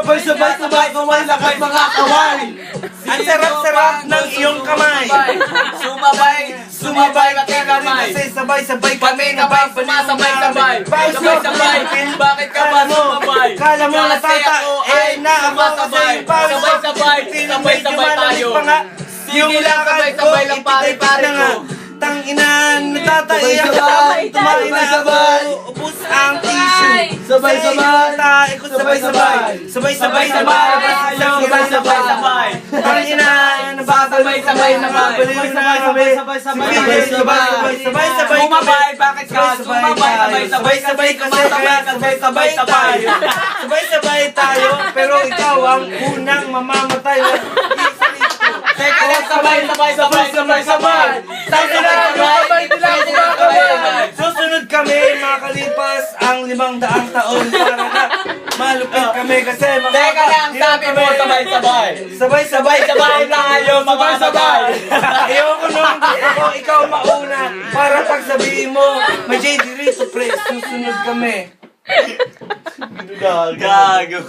Sabay-sabay kumay lakas mga kaway. Ang sarap-sarap ng iyong kamay. Sumabay pati kamay. Kasi sabay-sabay Pati kamay, sumasabay-sabay. Sabay-sabay, bakit ka ba sumabay? Kala mo natata, eh na ako kasi Sabay-sabay, sabay-sabay tayo. Yung lakad ko, sabay-sabay lang pare-pare ko. Tanginan, natataiyak ako, tumain na ako, ubus ang tissue. Sabay-sabay. Sabay-sabay. Sabay-sabay tayo. Sabay-sabay. Tanginan, Sabay-sabay naman. Sabay-sabay. Sumabay, bakit ka? Sumabay, Sabay-sabay kasi kaya sabay-sabay tayo. Sabay-sabay tayo, pero ikaw ang unang mamamatay. Teka lang, sabay-sabay. Susunod kami makalipas ang 500 taon para na malupit kami kasi Teka lang, sabi mo sabay-sabay. Sabay-sabay Tayo, mga sabay. Ayoko nung ako ikaw mauna para pag sabihin mo may JD Rito Press, susunod kami. Gago.